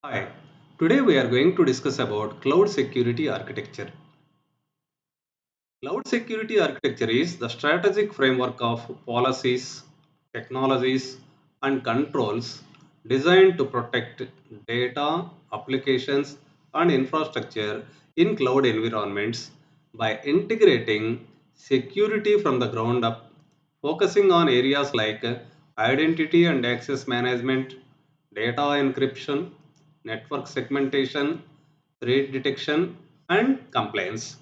Hi, today we are going to discuss about cloud security architecture. Cloud security architecture is the strategic framework of policies, technologies, and controls designed to protect data, applications, and infrastructure in cloud environments by integrating security from the ground up, focusing on areas like identity and access management, data encryption, network segmentation, threat detection, and compliance.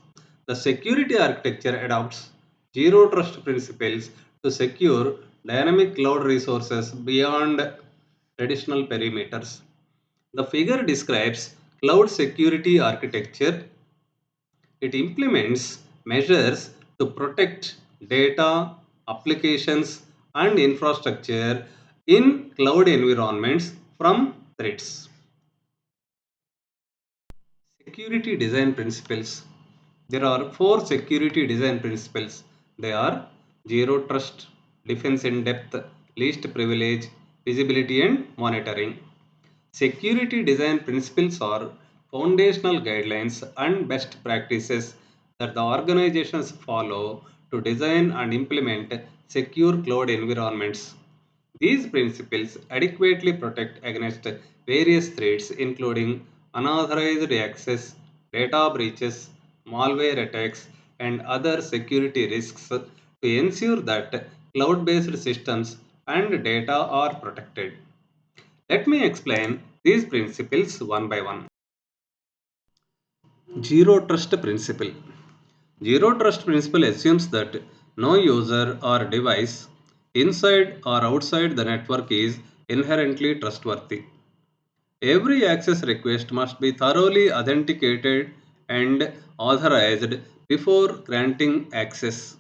The security architecture adopts zero trust principles to secure dynamic cloud resources beyond traditional perimeters. The figure describes cloud security architecture. It implements measures to protect data, applications, and infrastructure in cloud environments from threats. Security design principles. There are four security design principles. They are zero trust, defense in depth, least privilege, visibility, and monitoring. Security design principles are foundational guidelines and best practices that the organizations follow to design and implement secure cloud environments. These principles adequately protect against various threats, including unauthorized access, data breaches, malware attacks, and other security risks to ensure that cloud based systems and data are protected. Let me explain these principles one by one. Zero Trust Principle. Zero Trust Principle assumes that no user or device inside or outside the network is inherently trustworthy. Every access request must be thoroughly authenticated and authorized before granting access.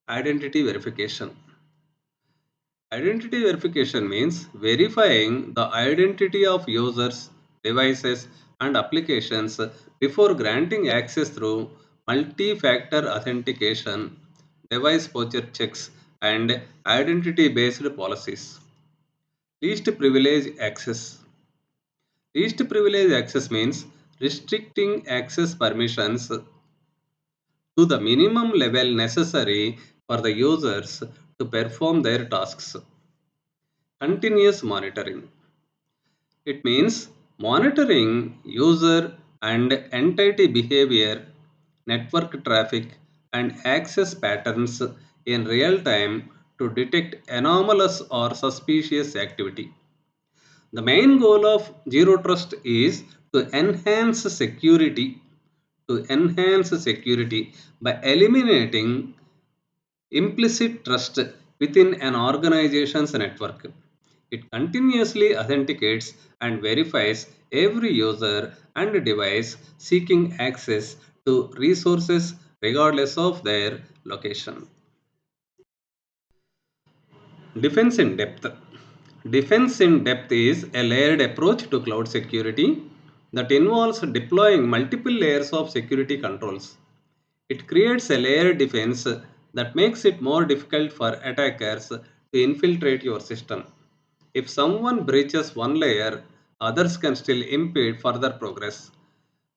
Identity verification. Identity verification means verifying the identity of users, devices, and applications before granting access through multi factor authentication, device posture checks, and identity based policies. Least privilege access. Least privilege access means restricting access permissions to the minimum level necessary for the users to perform their tasks. Continuous monitoring. It means monitoring user and entity behavior, network traffic, and access patterns in real time to detect anomalous or suspicious activity. The main goal of Zero Trust is to enhance security by eliminating implicit trust within an organization's network. It continuously authenticates and verifies every user and device seeking access to resources regardless of their location. Defense in depth. Defense in depth is a layered approach to cloud security that involves deploying multiple layers of security controls. It creates a layered defense that makes it more difficult for attackers to infiltrate your system. If someone breaches one layer, others can still impede further progress.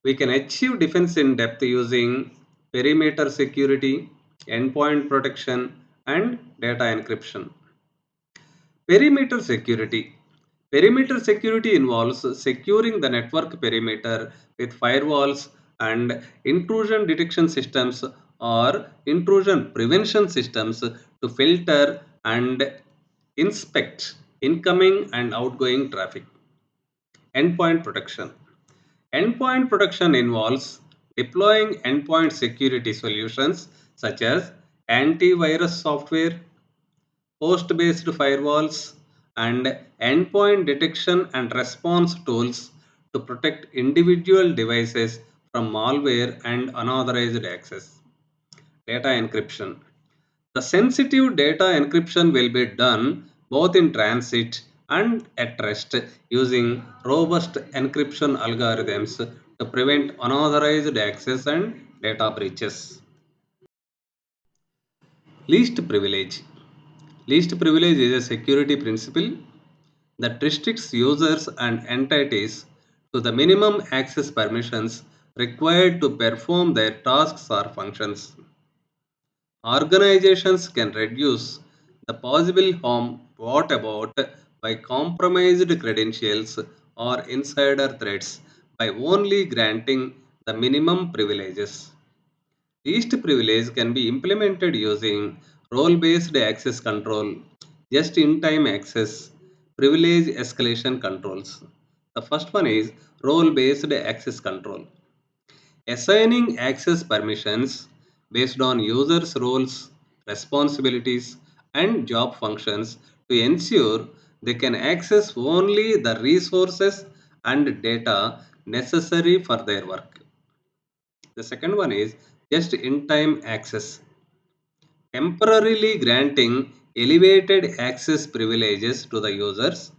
We can achieve defense in depth using perimeter security, endpoint protection, and data encryption. Perimeter security. Perimeter security involves securing the network perimeter with firewalls and intrusion detection systems or intrusion prevention systems to filter and inspect incoming and outgoing traffic. Endpoint protection. Endpoint protection involves deploying endpoint security solutions such as antivirus software, host based firewalls, and endpoint detection and response tools to protect individual devices from malware and unauthorized access. Data encryption. The sensitive data encryption will be done both in transit and at rest using robust encryption algorithms to prevent unauthorized access and data breaches. Least privilege. Least privilege is a security principle that restricts users and entities to the minimum access permissions required to perform their tasks or functions. Organizations can reduce the possible harm brought about by compromised credentials or insider threats by only granting the minimum privileges. Least privilege can be implemented using role based access control, just in time access, privilege escalation controls. The first one is role based access control. Assigning access permissions based on users' roles, responsibilities, and job functions to ensure they can access only the resources and data necessary for their work. The second one is just in time access, temporarily granting elevated access privileges to the users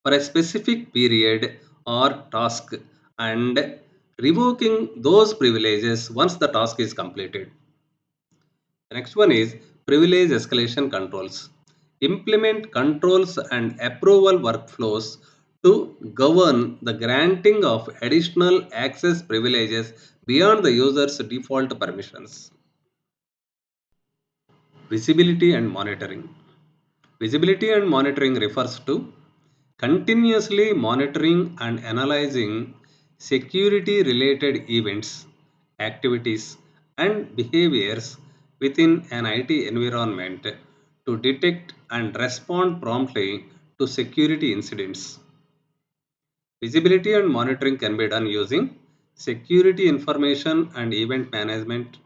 for a specific period or task and revoking those privileges once the task is completed. The next one is privilege escalation controls. Implement controls and approval workflows to govern the granting of additional access privileges beyond the user's default permissions. Visibility and monitoring. Visibility and monitoring refers to continuously monitoring and analyzing security related events, activities, and behaviors within an IT environment to detect and respond promptly to security incidents. Visibility and monitoring can be done using security information and event management,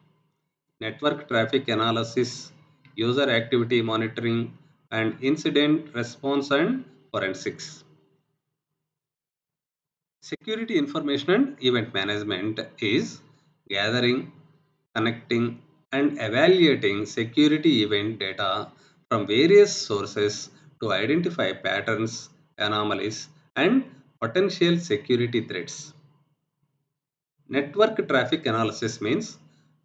network traffic analysis, user activity monitoring, and incident response and forensics. Security information and event management is gathering, connecting, and evaluating security event data from various sources to identify patterns, anomalies, and potential security threats. Network traffic analysis means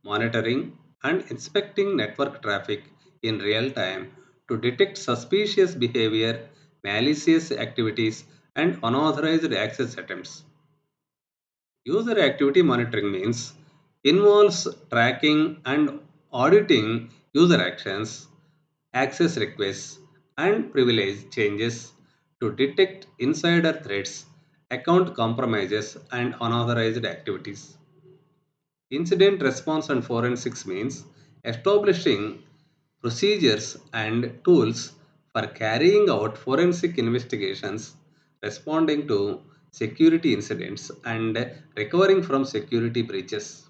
monitoring and inspecting network traffic in real time to detect suspicious behavior, malicious activities, and unauthorized access attempts. User activity monitoring means involves tracking and auditing user actions, access requests, and privilege changes to detect insider threats, account compromises, and unauthorized activities. Incident response and forensics means establishing procedures and tools for carrying out forensic investigations, responding to security incidents, and recovering from security breaches.